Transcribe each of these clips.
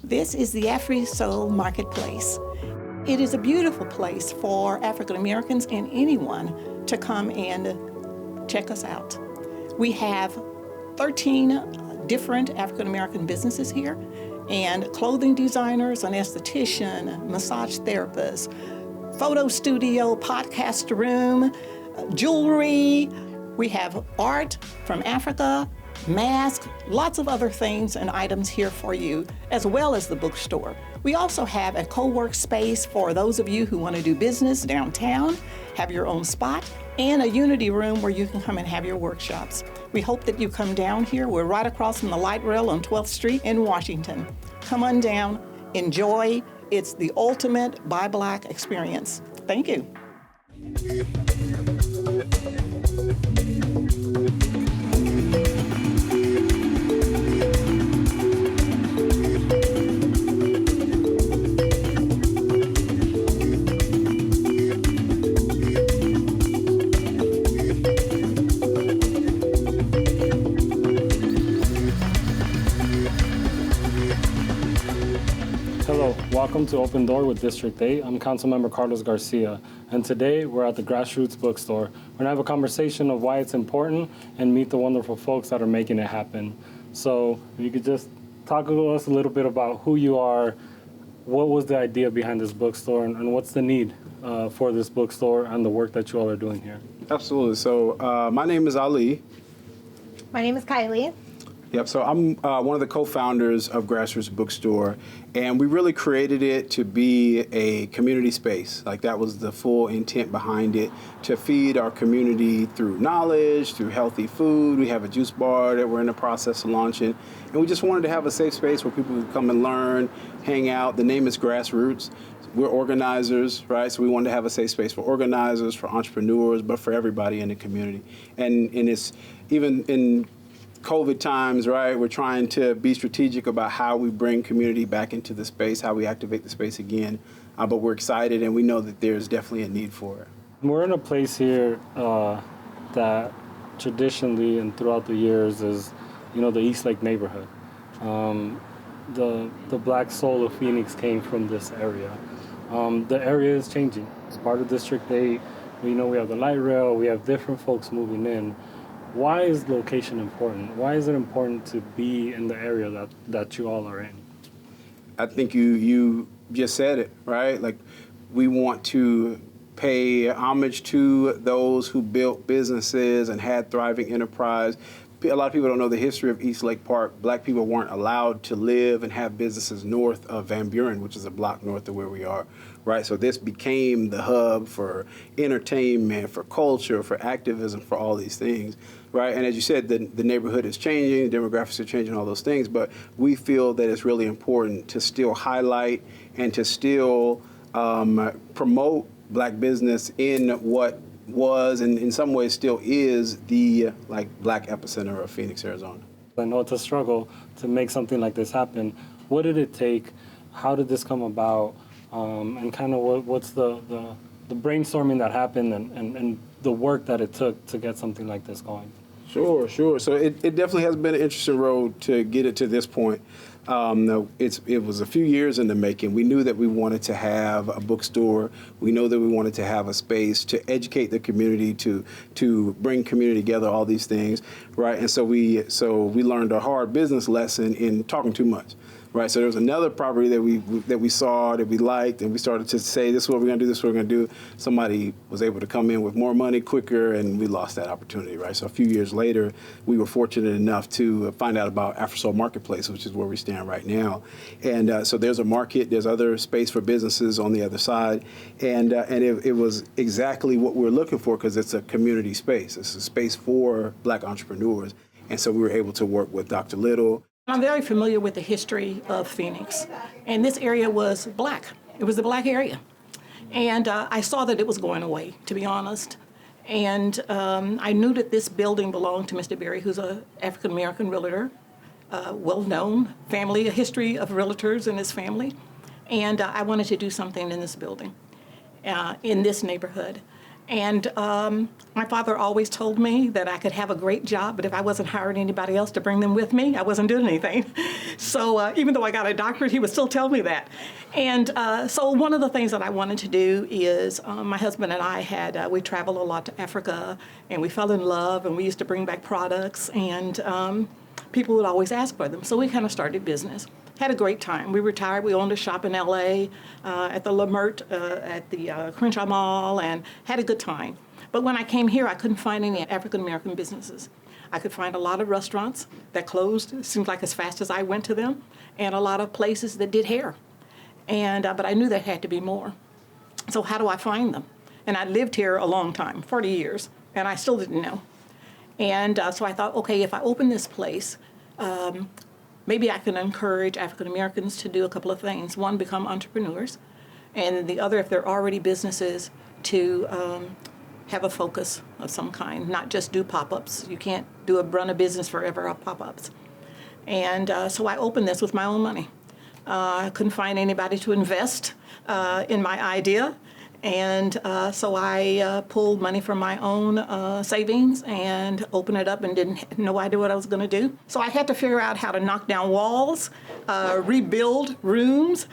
This is the Afri-Soul Marketplace. It is a beautiful place for African Americans and anyone to come and check us out. We have 13 different African American businesses here, and clothing designers, an esthetician, massage therapist, photo studio, podcast room, jewelry. We have art from Africa, masks, lots of other things and items here for you, as well as the bookstore. We also have a co-work space for those of you who want to do business downtown, have your own spot, and a unity room where you can come and have your workshops. We hope that you come down here. We're right across from the light rail on 12th Street in Washington. Come on down, enjoy. It's the ultimate Buy Black experience. Thank you. Hello, welcome to Open Door with District 8. I'm Councilmember Carlos Garcia, and today we're at the Grassrootz Bookstore. We're gonna have a conversation of why it's important and meet the wonderful folks that are making it happen. So if you could just talk to us a little bit about who you are, what was the idea behind this bookstore, and what's the need for this bookstore and the work that you all are doing here. Absolutely. So my name is Ali. My name is Kylie. Yep, so I'm one of the co-founders of Grassrootz Bookstore, and we really created it to be a community space. Like, that was the full intent behind it, to feed our community through knowledge, through healthy food. We have a juice bar that we're in the process of launching, and we just wanted to have a safe space where people could come and learn, hang out. The name is Grassrootz. We're organizers, right? So we wanted to have a safe space for organizers, for entrepreneurs, but for everybody in the community. And it's even in COVID times, right? We're trying to be strategic about how we bring community back into the space, how we activate the space again. But we're excited, and we know that there's definitely a need for it. We're in a place here that traditionally and throughout the years is, the Eastlake neighborhood. The Black soul of Phoenix came from this area. The area is changing. It's part of District 8. We have the light rail. We have different folks moving in. Why is location important? Why is it important to be in the area that you all are in? I think you just said it, right? Like, we want to pay homage to those who built businesses and had thriving enterprise. A lot of people don't know the history of Eastlake Park. Black people weren't allowed to live and have businesses north of Van Buren, which is a block north of where we are, right? So this became the hub for entertainment, for culture, for activism, for all these things, right? And as you said, the neighborhood is changing, the demographics are changing, all those things, but we feel that it's really important to still highlight and to still promote Black business in what was, and in some ways still is, the Black epicenter of Phoenix, Arizona. I know it's a struggle to make something like this happen. What did it take? How did this come about? And kind of what's the brainstorming that happened and the work that it took to get something like this going? Sure. So it definitely has been an interesting road to get it to this point. It was a few years in the making. We knew that we wanted to have a bookstore. We know that we wanted to have a space to educate the community, to bring community together, all these things, right? And so we learned a hard business lesson in talking too much. Right, so there was another property that we saw that we liked, and we started to say, this is what we're going to do, this is what we're going to do. Somebody was able to come in with more money quicker, and we lost that opportunity, right? So a few years later, we were fortunate enough to find out about Afri-Soul Marketplace, which is where we stand right now. And so there's a market, there's other space for businesses on the other side, and it was exactly what we were looking for, because it's a community space. It's a space for Black entrepreneurs. And so we were able to work with Dr. Little. I'm very familiar with the history of Phoenix, and this area was Black. It was the Black area. And I saw that it was going away, to be honest. And I knew that this building belonged to Mr. Berry, who's an African-American realtor, well-known family, a history of realtors in his family. And I wanted to do something in this building, in this neighborhood. And my father always told me that I could have a great job, but if I wasn't hiring anybody else to bring them with me, I wasn't doing anything. So even though I got a doctorate, he would still tell me that. And so one of the things that I wanted to do is my husband and I we traveled a lot to Africa, and we fell in love, and we used to bring back products, and people would always ask for them. So we kind of started business. Had a great time. We retired. We owned a shop in L.A. At the Lamert, at the Crenshaw Mall, and had a good time. But when I came here, I couldn't find any African-American businesses. I could find a lot of restaurants that closed, it seemed like as fast as I went to them, and a lot of places that did hair. And but I knew there had to be more. So how do I find them? And I lived here a long time, 40 years, and I still didn't know. And so I thought, okay, if I open this place, maybe I can encourage African Americans to do a couple of things. One, become entrepreneurs, and the other, if they're already businesses, to have a focus of some kind, not just do pop-ups. You can't run a business forever off pop-ups. And so I opened this with my own money. I couldn't find anybody to invest in my idea. And so I pulled money from my own savings and opened it up and didn't have no idea what I was going to do. So I had to figure out how to knock down walls, rebuild rooms,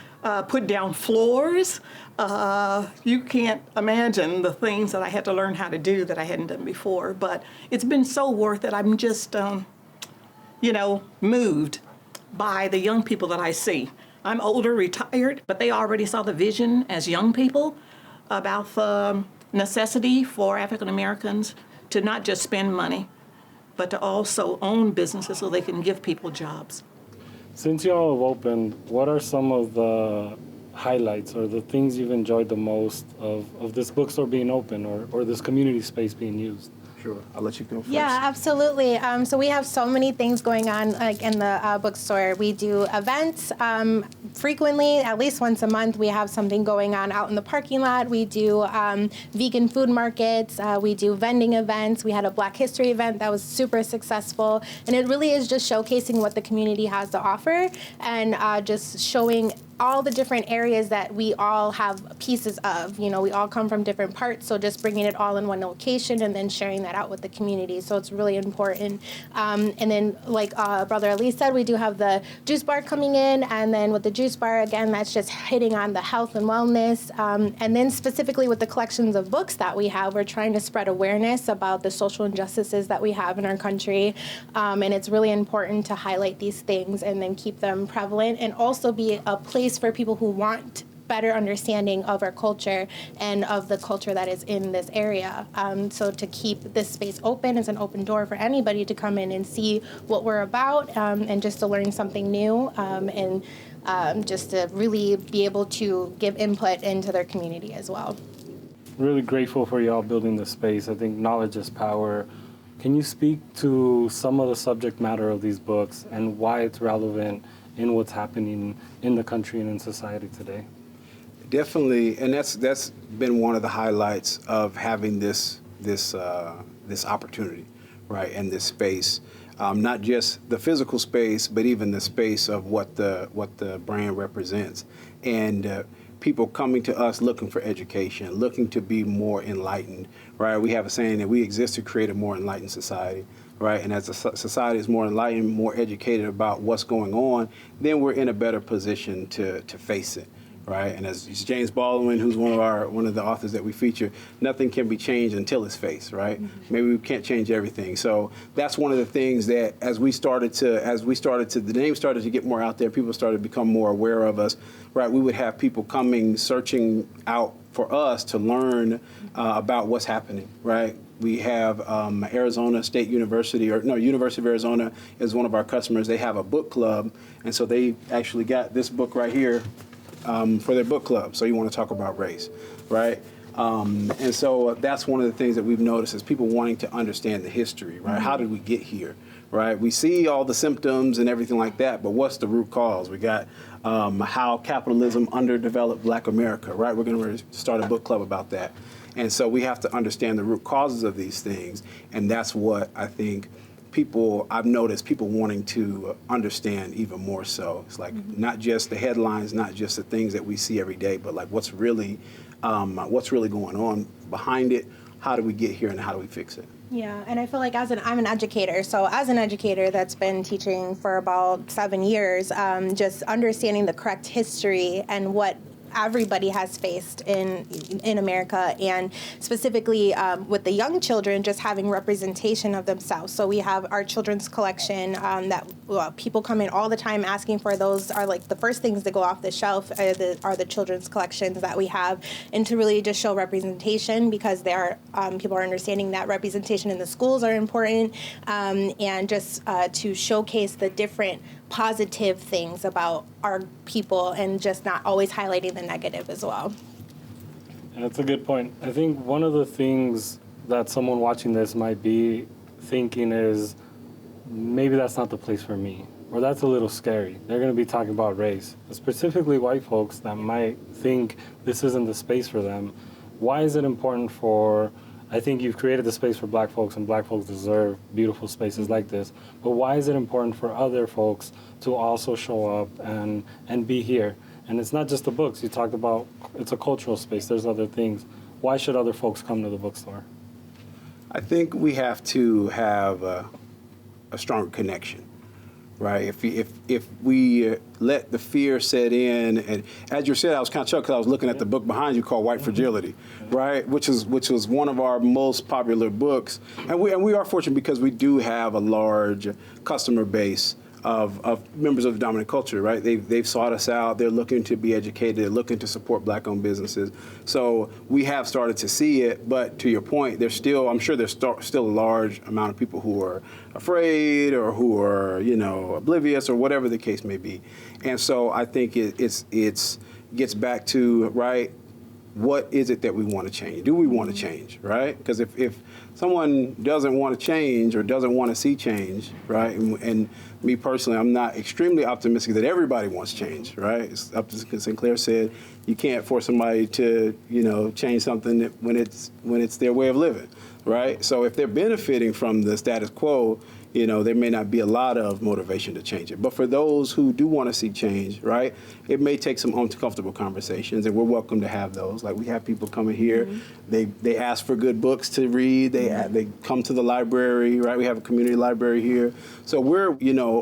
put down floors. You can't imagine the things that I had to learn how to do that I hadn't done before. But it's been so worth it. I'm just, moved by the young people that I see. I'm older, retired, but they already saw the vision as young people about the necessity for African Americans to not just spend money, but to also own businesses so they can give people jobs. Since y'all have opened, what are some of the highlights or the things you've enjoyed the most of this bookstore being open or this community space being used? Sure, I'll let you go first. Yeah, absolutely. So we have so many things going on like in the bookstore. We do events frequently, at least once a month. We have something going on out in the parking lot. We do vegan food markets. We do vending events. We had a Black History event that was super successful. And it really is just showcasing what the community has to offer and just showing all the different areas that we all have pieces of. We all come from different parts, so just bringing it all in one location and then sharing that out with the community. So it's really important. And then, like Brother Ali said, we do have the juice bar coming in, and then with the juice bar, again, that's just hitting on the health and wellness. And then specifically with the collections of books that we have, we're trying to spread awareness about the social injustices that we have in our country. And it's really important to highlight these things and then keep them prevalent and also be a place for people who want better understanding of our culture and of the culture that is in this area. So to keep this space open is an open door for anybody to come in and see what we're about and just to learn something new and just to really be able to give input into their community as well. Really grateful for y'all building the space. I think knowledge is power. Can you speak to some of the subject matter of these books and why it's relevant in what's happening in the country and in society today? Definitely, and that's been one of the highlights of having this opportunity, right, and this space. Not just the physical space, but even the space of what the brand represents, and people coming to us looking for education, looking to be more enlightened, right? We have a saying that we exist to create a more enlightened society, right? And as the society is more enlightened, more educated about what's going on, then we're in a better position to face it, right? And as James Baldwin, who's one of the authors that we feature, nothing can be changed until it's faced, right? Mm-hmm. Maybe we can't change everything. So that's one of the things that the name started to get more out there, people started to become more aware of us, right? We would have people coming, searching out for us to learn about what's happening, right? We have Arizona State University, University of Arizona is one of our customers. They have a book club, and so they actually got this book right here for their book club. So you want to talk about race, right? And so that's one of the things that we've noticed is people wanting to understand the history, right? Mm-hmm. How did we get here, right? We see all the symptoms and everything like that, but what's the root cause? We got how capitalism underdeveloped Black America, right? We're going to start a book club about that. And so we have to understand the root causes of these things, and that's what I think I've noticed people wanting to understand even more so. It's like not just the headlines, not just the things that we see every day, but like what's really going on behind it, how do we get here and how do we fix it? Yeah, and I feel like I'm an educator, so as an educator that's been teaching for about 7 years, just understanding the correct history and what everybody has faced in America, and specifically with the young children, just having representation of themselves. So we have our children's collection that people come in all the time asking for. Those are like the first things that go off the shelf are the children's collections that we have, and to really just show representation, because there are people are understanding that representation in the schools are important, and just to showcase the different positive things about our people and just not always highlighting the negative as well. That's a good point. I think one of the things that someone watching this might be thinking is, maybe that's not the place for me, or that's a little scary. They're going to be talking about race, specifically white folks that might think this isn't the space for them. Why is it important for, I think you've created the space for black folks, and black folks deserve beautiful spaces like this, but why is it important for other folks to also show up and be here? And it's not just the books. You talked about it's a cultural space. There's other things. Why should other folks come to the bookstore? I think we have to have a stronger connection, right? If we let the fear set in, and as you said, I was kind of shocked because I was looking at the book behind you called White Fragility, right? Which was one of our most popular books, and we are fortunate because we do have a large customer base of members of the dominant culture, right? They've sought us out. They're looking to be educated. They're looking to support black-owned businesses. So we have started to see it. But to your point, I'm sure there's still a large amount of people who are afraid or who are, oblivious or whatever the case may be. And so I think it gets back to, right, what is it that we want to change? Do we want to change, right? Because if someone doesn't want to change or doesn't want to see change, right, and me personally, I'm not extremely optimistic that everybody wants change, right? It's up to Sinclair said, you can't force somebody to, change something when it's their way of living, right? So if they're benefiting from the status quo, there may not be a lot of motivation to change it. But for those who do want to see change, right, it may take some uncomfortable conversations, and we're welcome to have those. Like we have people coming here, they ask for good books to read, they come to the library, right? We have a community library here. So we're,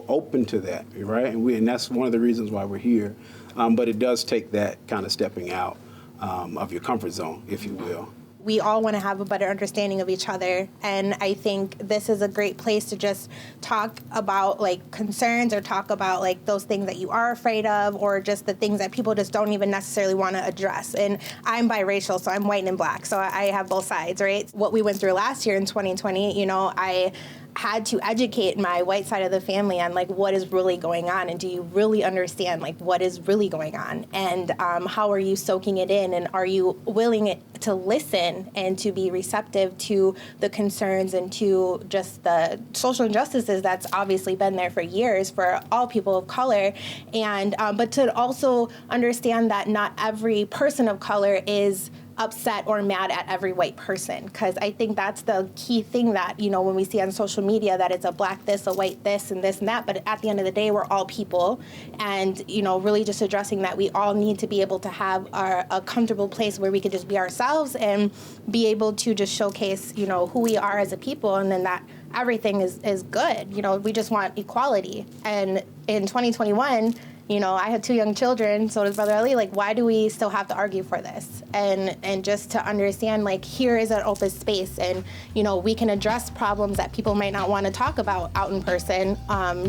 open to that, right? And that's one of the reasons why we're here. But it does take that kind of stepping out of your comfort zone, if you will. We all want to have a better understanding of each other, and I think this is a great place to just talk about concerns, or talk about those things that you are afraid of, or just the things that people just don't even necessarily want to address. And I'm biracial, so I'm white and black, so I have both sides, right? What we went through last year in 2020, I had to educate my white side of the family on what is really going on, and do you really understand what is really going on, and how are you soaking it in, and are you willing to listen and to be receptive to the concerns and to just the social injustices that's obviously been there for years for all people of color, and but to also understand that not every person of color is upset or mad at every white person, because I think that's the key thing that, when we see on social media that it's a black this, a white this, and this and that, but at the end of the day, we're all people, and, really just addressing that we all need to be able to have a comfortable place where we could just be ourselves and be able to just showcase, who we are as a people, and then that everything is good. We just want equality. And in 2021, I had 2 young children, so does Brother Ali. Why do we still have to argue for this? And just to understand, here is an open space, and, we can address problems that people might not want to talk about out in person,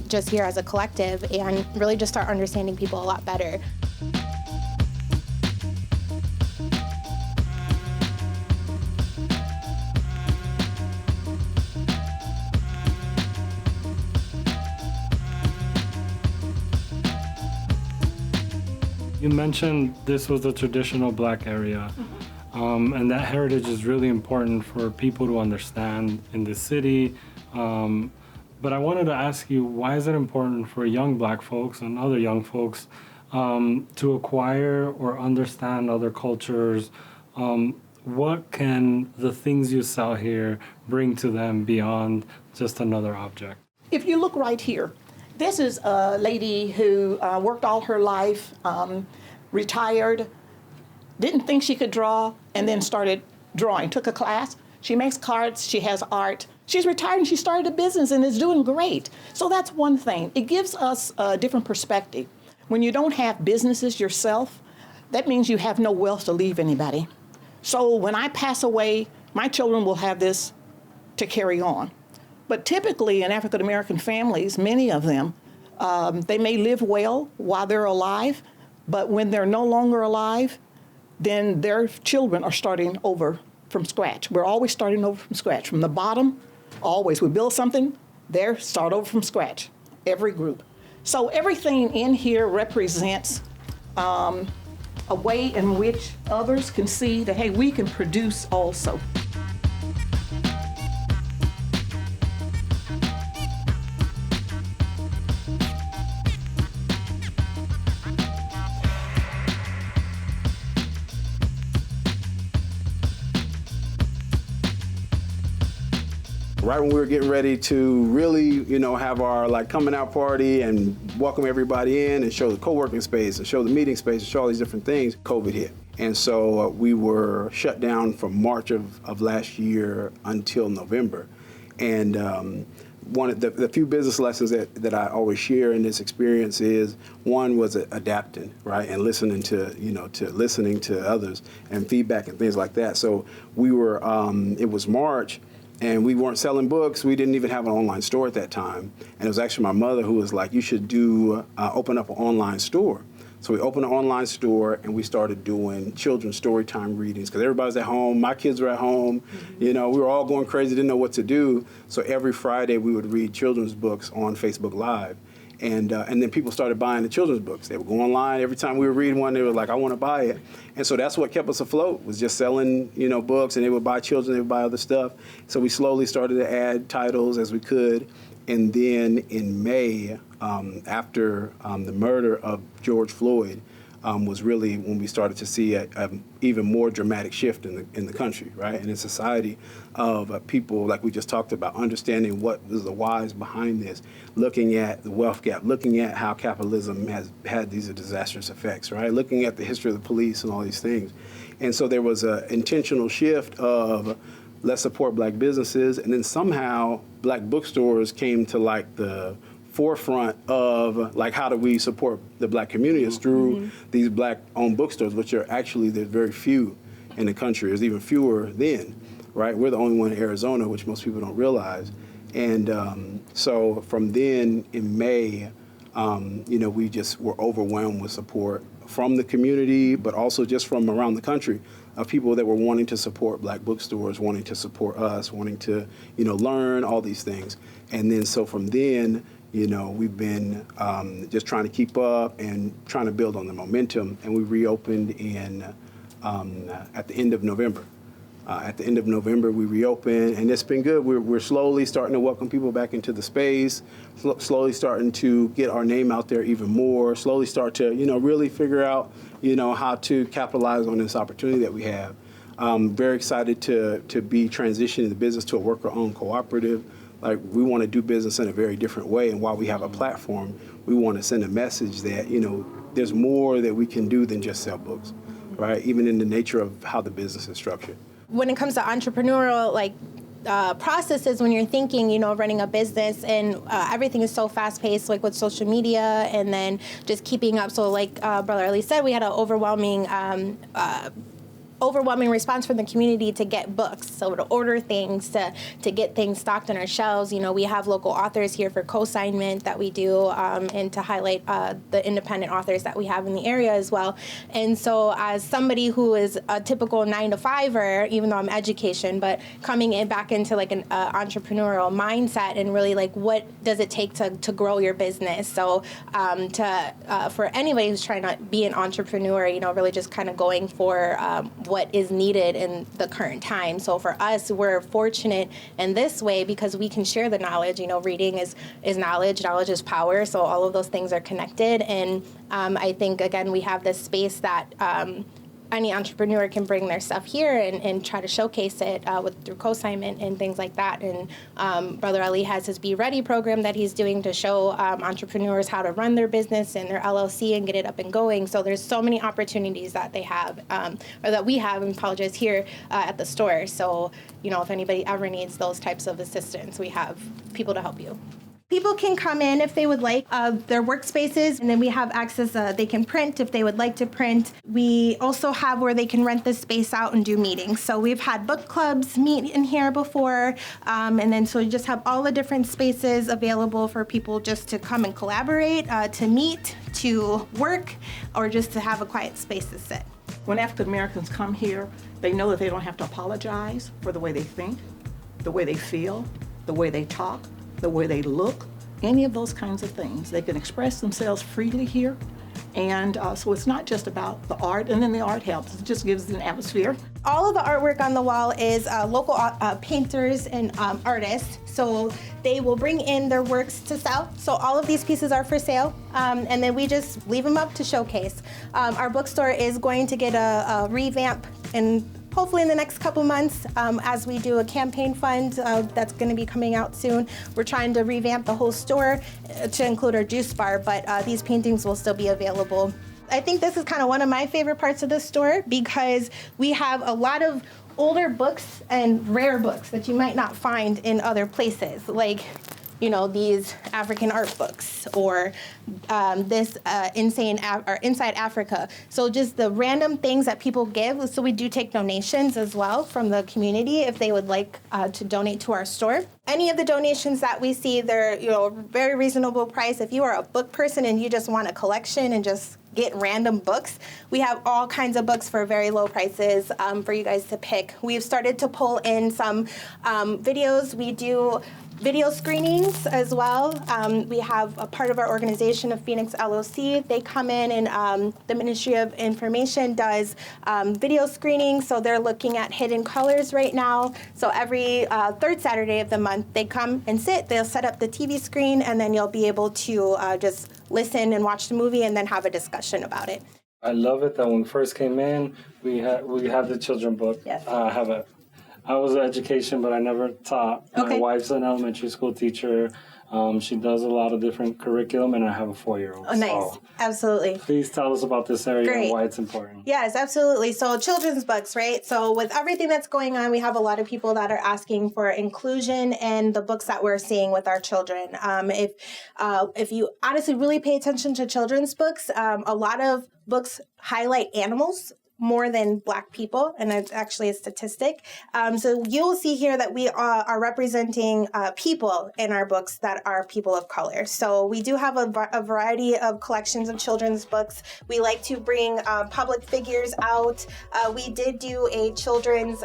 just here as a collective, and really just start understanding people a lot better. You mentioned this was the traditional black area, and that heritage is really important for people to understand in the city. But I wanted to ask you, why is it important for young black folks and other young folks to acquire or understand other cultures? What can the things you sell here bring to them beyond just another object? If you look right here, this is a lady who worked all her life, retired, didn't think she could draw, and then started drawing. Took a class, She makes cards, she has art. She's retired and she started a business and is doing great. So that's one thing. It gives us a different perspective. When you don't have businesses yourself, that means you have no wealth to leave anybody. So when I pass away, my children will have this to carry on. But typically in African American families, many of them, they may live well while they're alive, but when they're no longer alive, then their children are starting over from scratch. We're always starting over from scratch. From the bottom, always. We build something, they start over from scratch, every group. So everything in here represents a way in which others can see that, hey, we can produce also. Right when we were getting ready to really, have our coming out party and welcome everybody in and show the co-working space and show the meeting space and show all these different things, COVID hit. And so we were shut down from March of last year until November. And one of the few business lessons that I always share in this experience is, one was adapting, right, and listening to others and feedback and things like that. So we were, it was March, and we weren't selling books. We didn't even have an online store at that time. And it was actually my mother who was like, you should open up an online store. So we opened an online store and we started doing children's story time readings because everybody's at home. My kids were at home. Mm-hmm. We were all going crazy, didn't know what to do. So every Friday we would read children's books on Facebook Live. And then people started buying the children's books. They would go online. Every time we were reading one, they were like, I want to buy it. And so that's what kept us afloat, was just selling, books. And they would buy children, they would buy other stuff. So we slowly started to add titles as we could. And then in May, after the murder of George Floyd, was really when we started to see a even more dramatic shift in the country, right, and in society, of people, like we just talked about, understanding what was the whys behind this, looking at the wealth gap, looking at how capitalism has had these disastrous effects, right, looking at the history of the police and all these things. And so there was an intentional shift of let's support black businesses, and then somehow black bookstores came to the forefront of how do we support the black community is through these black-owned bookstores, which are actually, there's very few in the country. There's even fewer then, right? We're the only one in Arizona, which most people don't realize. And so from then in May, we just were overwhelmed with support from the community, but also just from around the country, of people that were wanting to support black bookstores, wanting to support us, wanting to, learn all these things. And then so from then, we've been just trying to keep up and trying to build on the momentum. And we reopened at the end of November. At the end of November, we reopened, and it's been good. We're slowly starting to welcome people back into the space, slowly starting to get our name out there even more, slowly start to, really figure out, how to capitalize on this opportunity that we have. Very excited to be transitioning the business to a worker-owned cooperative. We want to do business in a very different way, and while we have a platform, we want to send a message that, there's more that we can do than just sell books, right? Even in the nature of how the business is structured. When it comes to entrepreneurial, processes, when you're thinking, running a business, and everything is so fast-paced, with social media, and then just keeping up. So Brother Ali said, we had an overwhelming response from the community to get books, so to order things, to get things stocked on our shelves. We have local authors here for co-signment that we do, and to highlight the independent authors that we have in the area as well. And so as somebody who is a typical 9-to-5er, even though I'm education, but coming in back into an entrepreneurial mindset, and really what does it take to grow your business? So for anybody who's trying to be an entrepreneur, really just kind of going for what is needed in the current time. So for us, we're fortunate in this way because we can share the knowledge. Reading is knowledge, knowledge is power. So all of those things are connected. And I think, again, we have this space that any entrepreneur can bring their stuff here and try to showcase it through co-assignment and things like that. And Brother Ali has his Be Ready program that he's doing to show entrepreneurs how to run their business and their LLC and get it up and going. So there's so many opportunities that they have, or that we have, and apologize, here at the store. So, if anybody ever needs those types of assistance, we have people to help you. People can come in if they would like their workspaces, and then we have access, they can print if they would like to print. We also have where they can rent the space out and do meetings. So we've had book clubs meet in here before, and then so we just have all the different spaces available for people just to come and collaborate, to meet, to work, or just to have a quiet space to sit. When African Americans come here, they know that they don't have to apologize for the way they think, the way they feel, the way they talk, the way they look, any of those kinds of things. They can express themselves freely here. And so it's not just about the art, and then the art helps. It just gives an atmosphere. All of the artwork on the wall is local painters and artists. So they will bring in their works to sell. So all of these pieces are for sale, and then we just leave them up to showcase. Our bookstore is going to get a revamp and hopefully in the next couple months, as we do a campaign fund that's going to be coming out soon. We're trying to revamp the whole store to include our juice bar, but these paintings will still be available. I think this is kind of one of my favorite parts of the store because we have a lot of older books and rare books that you might not find in other places, like these African art books, or this Inside Africa. So just the random things that people give. So we do take donations as well from the community if they would like to donate to our store. Any of the donations that we see, they're very reasonable price. If you are a book person and you just want a collection and just get random books, we have all kinds of books for very low prices for you guys to pick. We've started to pull in some videos. We do video screenings as well. We have a part of our organization of Phoenix LLC. They come in and the Ministry of Information does video screenings. So they're looking at hidden colors right now. So every third Saturday of the month, they come and sit. They'll set up the TV screen, and then you'll be able to just listen and watch the movie and then have a discussion about it. I love it that when we first came in, we have the children book. Yes. I was in education, but I never taught. Okay. My wife's an elementary school teacher. She does a lot of different curriculum, and I have a 4-year-old. Oh, nice. So absolutely. please tell us about this area Great. and why it's important. Yes, absolutely. So children's books, right? So with everything that's going on, we have a lot of people that are asking for inclusion in the books that we're seeing with our children. If you honestly really pay attention to children's books, a lot of books highlight animals more than Black people, and it's actually a statistic. So you'll see here that we are representing people in our books that are people of color. So we do have a variety of collections of children's books. We like to bring public figures out. We did do a children's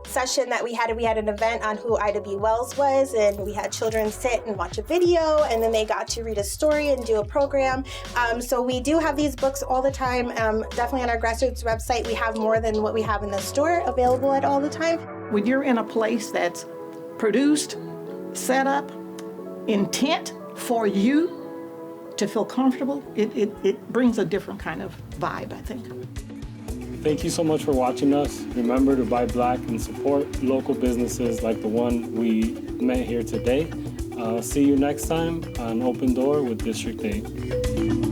session that we had. We had an event on who Ida B. Wells was, and we had children sit and watch a video, and then they got to read a story and do a program. So we do have these books all the time. Definitely on our Grassrootz website, we have more than what we have in the store available at all the time. When you're in a place that's produced, set up, intent for you to feel comfortable, it brings a different kind of vibe, I think. Thank you so much for watching us. Remember to buy Black and support local businesses like the one we met here today. See you next time on Open Door with District 8.